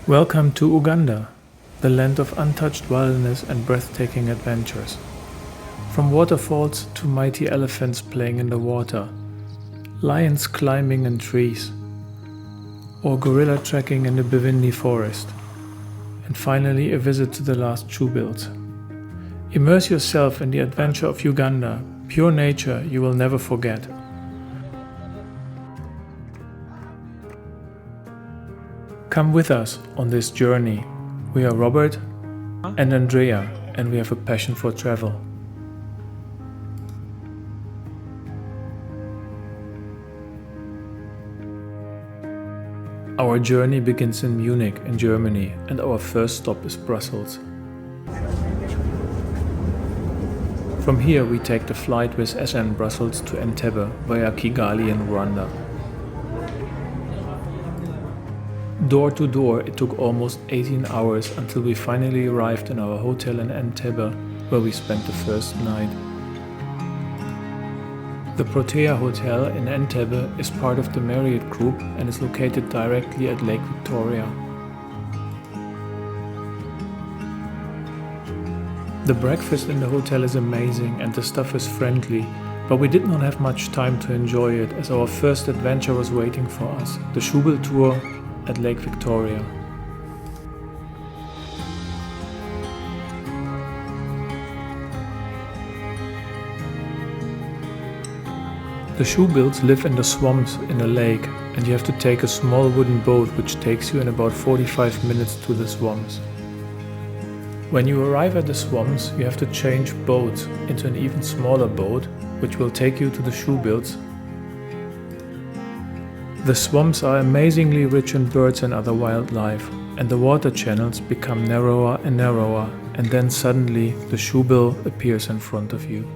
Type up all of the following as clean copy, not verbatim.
Welcome to Uganda, the land of untouched wilderness and breathtaking adventures. From waterfalls to mighty elephants playing in the water, lions climbing in trees, or gorilla trekking in the Bwindi Forest, and finally a visit to the last Shoebills. Immerse yourself in the adventure of Uganda, pure nature you will never forget. Come with us on this journey. We are Robert and Andrea, and we have a passion for travel. Our journey begins in Munich in Germany, and our first stop is Brussels. From here we take the flight with SN Brussels to Entebbe via Kigali in Rwanda. Door to door, it took almost 18 hours until we finally arrived in our hotel in Entebbe, where we spent the first night. The Protea Hotel in Entebbe is part of the Marriott Group and is located directly at Lake Victoria. The breakfast in the hotel is amazing and the staff is friendly, but we did not have much time to enjoy it as our first adventure was waiting for us, the Shoebill tour at Lake Victoria. The Shoebills live in the swamps in the lake, and you have to take a small wooden boat which takes you in about 45 minutes to the swamps. When you arrive at the swamps, you have to change boats into an even smaller boat which will take you to the Shoebills. The swamps are amazingly rich in birds and other wildlife, and the water channels become narrower and narrower, and then suddenly the Shoebill appears in front of you.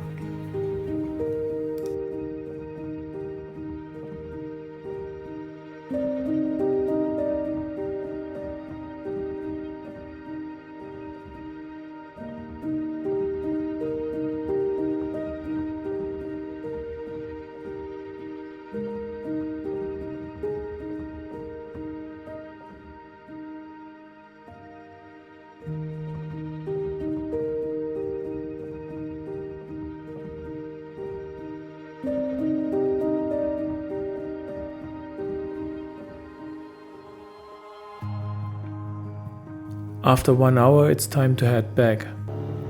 After 1 hour it's time to head back,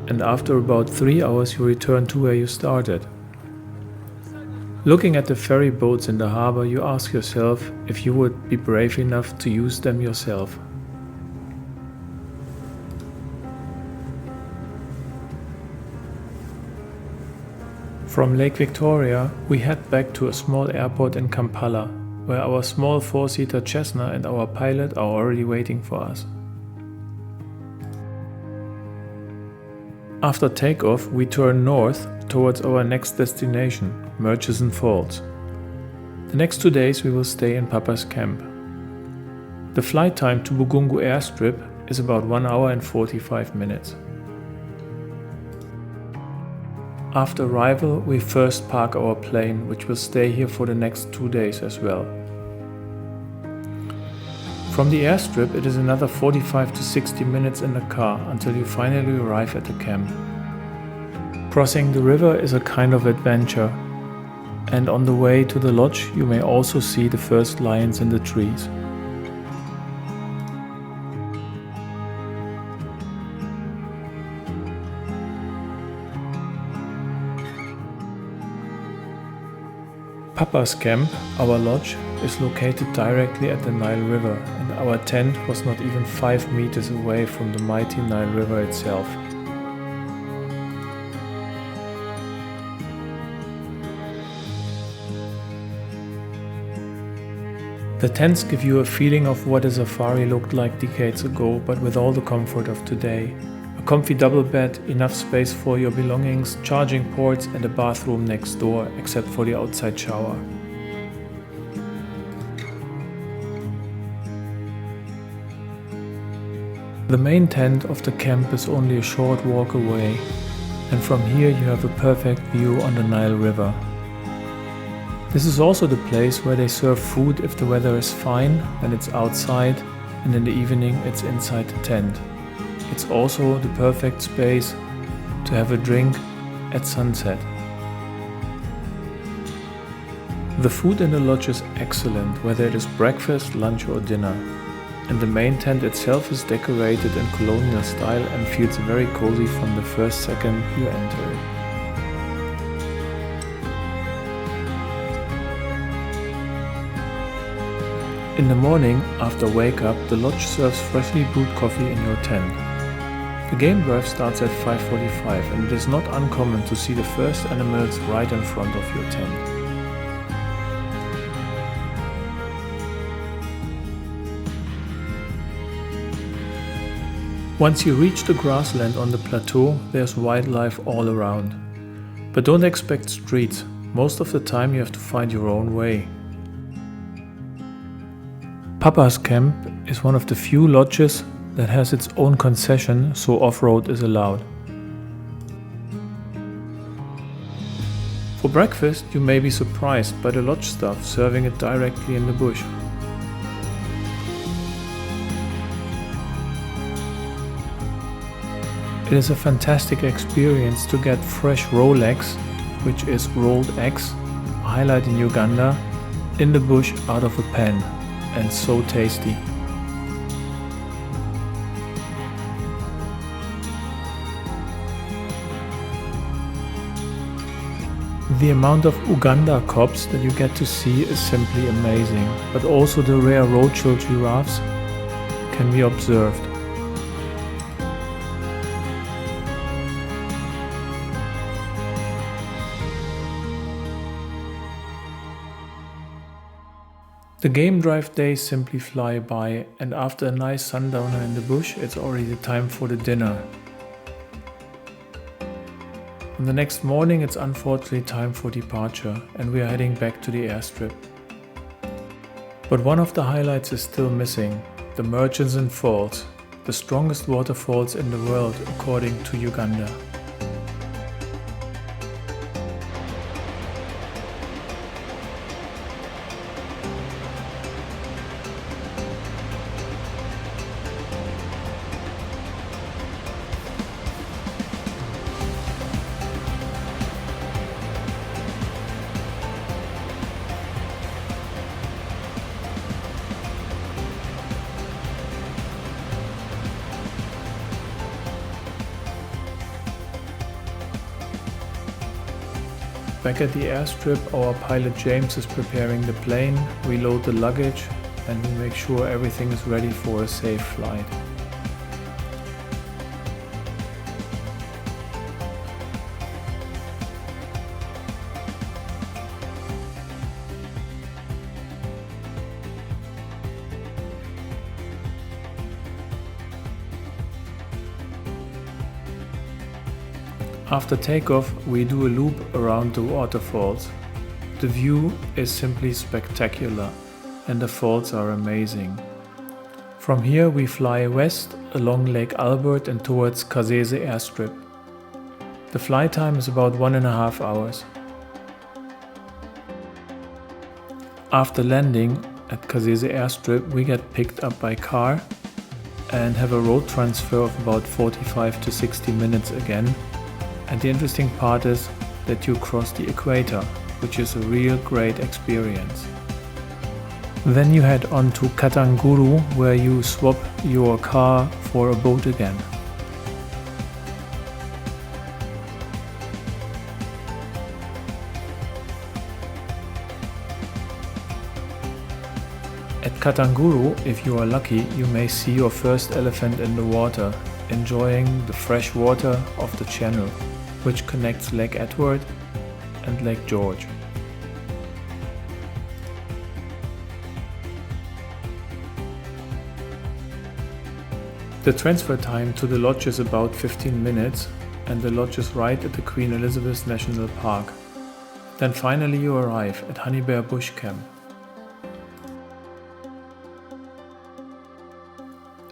and after about 3 hours you return to where you started. Looking at the ferry boats in the harbor, you ask yourself if you would be brave enough to use them yourself. From Lake Victoria we head back to a small airport in Kampala, where our small 4-seater Cessna and our pilot are already waiting for us. After takeoff, we turn north towards our next destination, Murchison Falls. The next 2 days we will stay in Papa's camp. The flight time to Bugungu airstrip is about 1 hour and 45 minutes. After arrival, we first park our plane, which will stay here for the next 2 days as well. From the airstrip, it is another 45 to 60 minutes in the car until you finally arrive at the camp. Crossing the river is a kind of adventure, and on the way to the lodge you may also see the first lions in the trees. Papa's camp, our lodge, is located directly at the Nile River, and our tent was not even 5 meters away from the mighty Nile River itself. The tents give you a feeling of what a safari looked like decades ago, but with all the comfort of today. A comfy double bed, enough space for your belongings, charging ports and a bathroom next door, except for the outside shower. The main tent of the camp is only a short walk away, and from here you have a perfect view on the Nile River. This is also the place where they serve food if the weather is fine, when it's outside, and in the evening it's inside the tent. It's also the perfect space to have a drink at sunset. The food in the lodge is excellent, whether it is breakfast, lunch or dinner. And the main tent itself is decorated in colonial style and feels very cozy from the first second you enter it. In the morning, after wake up, the lodge serves freshly brewed coffee in your tent. The game drive starts at 5:45 and it is not uncommon to see the first animals right in front of your tent. Once you reach the grassland on the plateau, there's wildlife all around. But don't expect streets. Most of the time you have to find your own way. Papa's Camp is one of the few lodges that has its own concession, so off-road is allowed. For breakfast, you may be surprised by the lodge staff serving it directly in the bush. It is a fantastic experience to get fresh roll eggs, which is rolled eggs, a highlight in Uganda, in the bush out of a pan, and so tasty. The amount of Uganda cobs that you get to see is simply amazing, but also the rare roadshow giraffes can be observed. The game drive days simply fly by, and after a nice sundowner in the bush, it's already time for the dinner. On the next morning, it's unfortunately time for departure, and we are heading back to the airstrip. But one of the highlights is still missing: the Murchison Falls, the strongest waterfalls in the world according to Uganda. Back at the airstrip, our pilot James is preparing the plane, we load the luggage and we make sure everything is ready for a safe flight. After takeoff, we do a loop around the waterfalls. The view is simply spectacular and the falls are amazing. From here we fly west along Lake Albert and towards Kasese airstrip. The flight time is about 1.5 hours. After landing at Kasese airstrip, we get picked up by car and have a road transfer of about 45 to 60 minutes again. And the interesting part is that you cross the equator, which is a real great experience. Then you head on to Katanguru, where you swap your car for a boat again. At Katanguru, if you are lucky, you may see your first elephant in the water, enjoying the fresh water of the channel, which connects Lake Edward and Lake George. The transfer time to the lodge is about 15 minutes, and the lodge is right at the Queen Elizabeth National Park. Then finally you arrive at Honey Bear Bush Camp.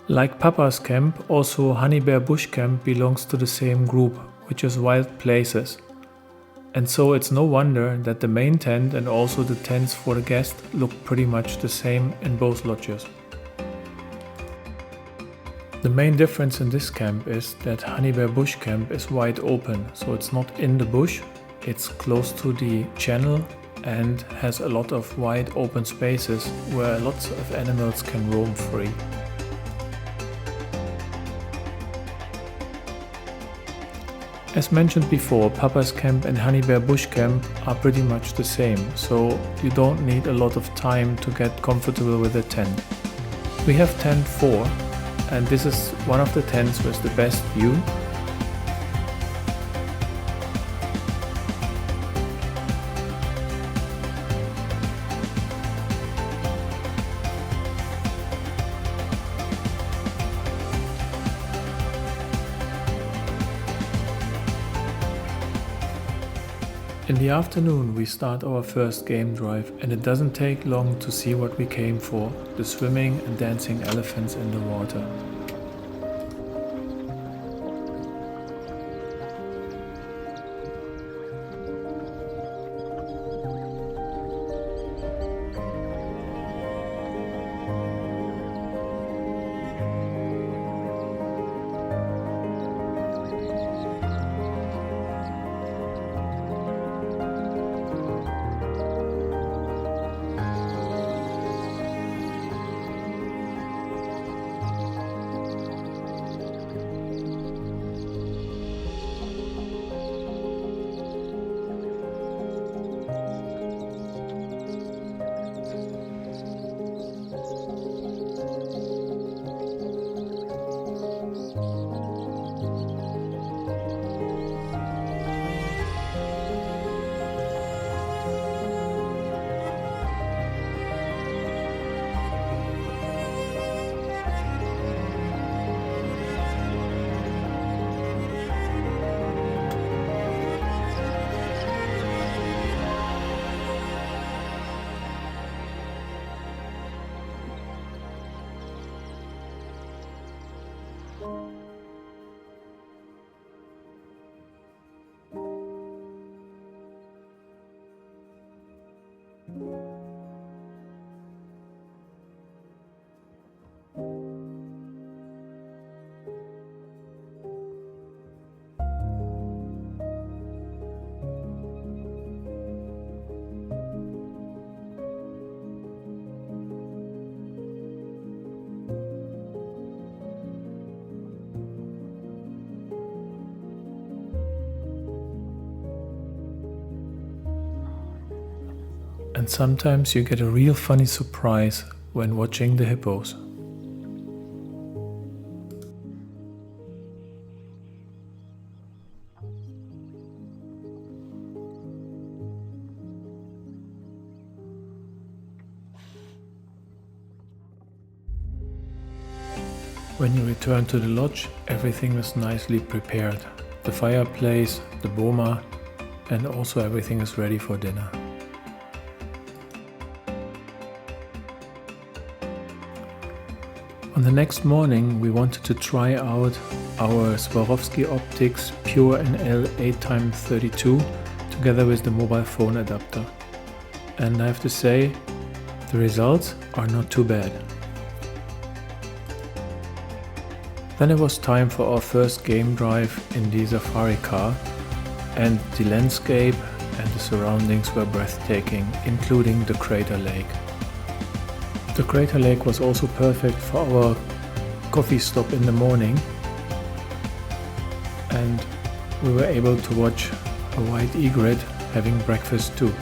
Like Papa's Camp, also Honey Bear Bush Camp belongs to the same group, which is Wild Places. And so it's no wonder that the main tent and also the tents for the guests look pretty much the same in both lodges. The main difference in this camp is that Honey Bear Bush Camp is wide open, so it's not in the bush, it's close to the channel and has a lot of wide open spaces where lots of animals can roam free. As mentioned before, Papa's Camp and Honey Bear Bush Camp are pretty much the same, so you don't need a lot of time to get comfortable with a tent. We have tent 4, and this is one of the tents with the best view. In the afternoon we start our first game drive, and it doesn't take long to see what we came for, the swimming and dancing elephants in the water. And sometimes you get a real funny surprise when watching the hippos. When you return to the lodge, everything is nicely prepared. The fireplace, the boma, and also everything is ready for dinner. On the next morning, we wanted to try out our Swarovski Optics Pure NL 8x32 together with the mobile phone adapter. And I have to say, the results are not too bad. Then it was time for our first game drive in the safari car, and the landscape and the surroundings were breathtaking, including the crater lake. The crater lake was also perfect for our coffee stop in the morning, and we were able to watch a white egret having breakfast too.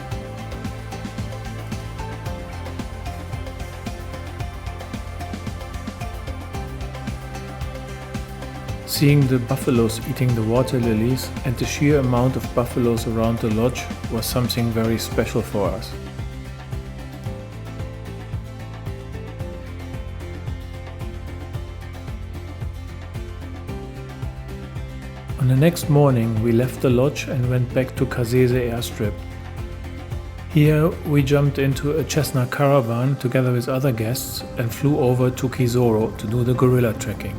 Seeing the buffaloes eating the water lilies and the sheer amount of buffaloes around the lodge was something very special for us. On the next morning we left the lodge and went back to Kasese airstrip. Here we jumped into a Cessna Caravan together with other guests and flew over to Kisoro to do the gorilla trekking.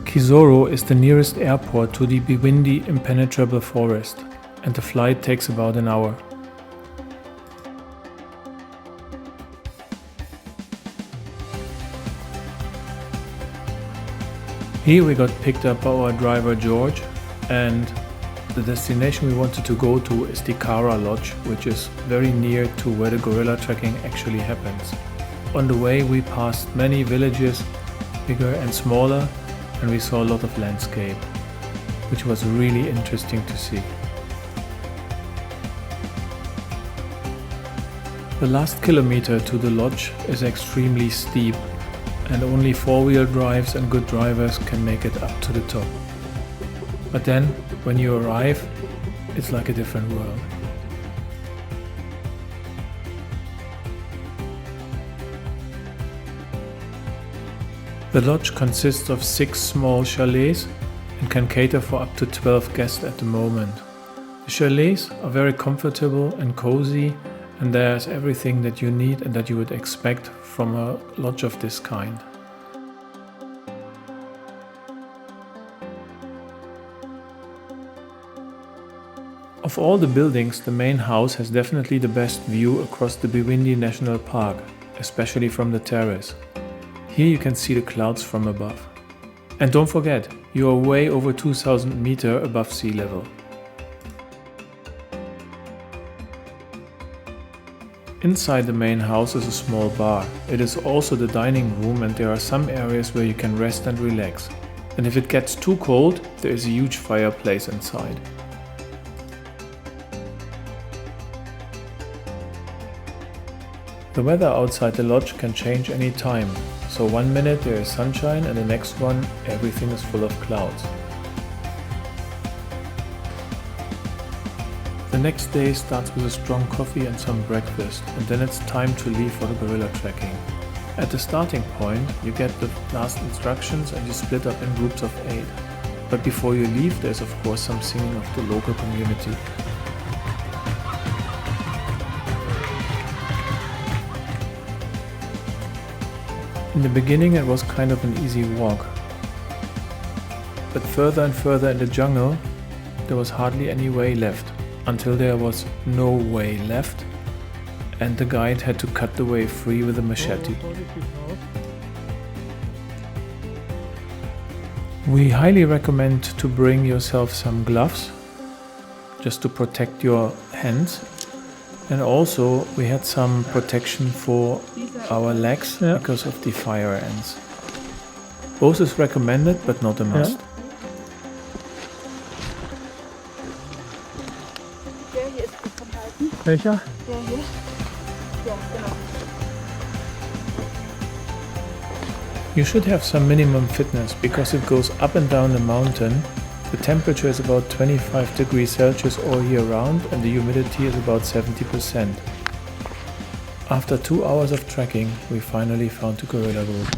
Kisoro is the nearest airport to the Bwindi Impenetrable Forest, and the flight takes about an hour. Here we got picked up by our driver George, and the destination we wanted to go to is the Kara Lodge, which is very near to where the gorilla trekking actually happens. On the way we passed many villages, bigger and smaller, and we saw a lot of landscape, which was really interesting to see. The last kilometer to the lodge is extremely steep, and only four-wheel drives and good drivers can make it up to the top. But then, when you arrive, it's like a different world. The lodge consists of 6 small chalets and can cater for up to 12 guests at the moment. The chalets are very comfortable and cozy, and there's everything that you need and that you would expect from a lodge of this kind. Of all the buildings, the main house has definitely the best view across the Bwindi National Park, especially from the terrace. Here you can see the clouds from above. And don't forget, you are way over 2000 meters above sea level. Inside the main house is a small bar. It is also the dining room, and there are some areas where you can rest and relax. And if it gets too cold, there is a huge fireplace inside. The weather outside the lodge can change any time, so one minute there is sunshine and the next one everything is full of clouds. The next day starts with a strong coffee and some breakfast, and then it's time to leave for the gorilla trekking. At the starting point you get the last instructions and you split up in groups of 8. But before you leave there's of course some singing of the local community. In the beginning it was kind of an easy walk, but further and further in the jungle there was hardly any way left, until there was no way left and the guide had to cut the way free with a machete. We highly recommend to bring yourself some gloves just to protect your hands. And also we had some protection for our legs because of the fire ants. Both is recommended but not a must. Der hier ist gut vom Halten. Welcher? Der hier. Ja, genau. You should have some minimum fitness because it goes up and down the mountain. The temperature is about 25 degrees Celsius all year round and the humidity is about 70%. After 2 hours of trekking, we finally found the gorilla group.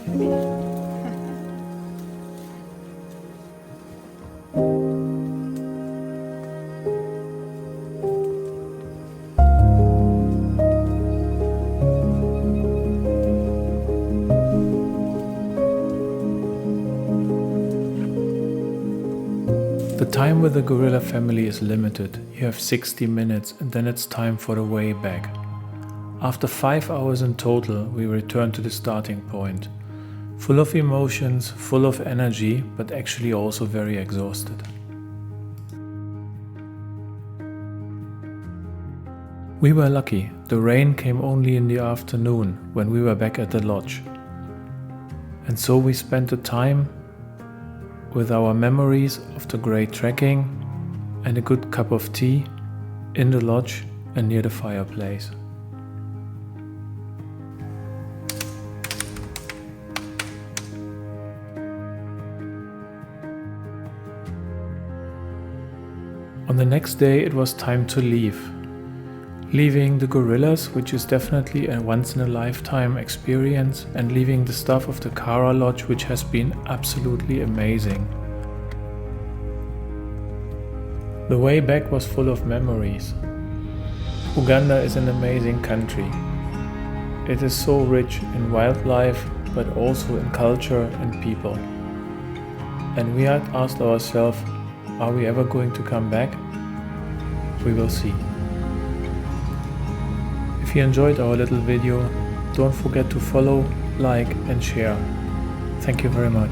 The time with the gorilla family is limited. You have 60 minutes and then it's time for the way back. After 5 hours in total, we return to the starting point. Full of emotions, full of energy, but actually also very exhausted. We were lucky. The rain came only in the afternoon when we were back at the lodge. And so we spent the time with our memories of the great trekking and a good cup of tea in the lodge and near the fireplace. On the next day it was time to leave. Leaving the gorillas, which is definitely a once-in-a-lifetime experience, and leaving the staff of the Kara Lodge, which has been absolutely amazing. The way back was full of memories. Uganda is an amazing country. It is so rich in wildlife, but also in culture and people. And we had asked ourselves, are we ever going to come back? We will see. If you enjoyed our little video, don't forget to follow, like and share. Thank you very much.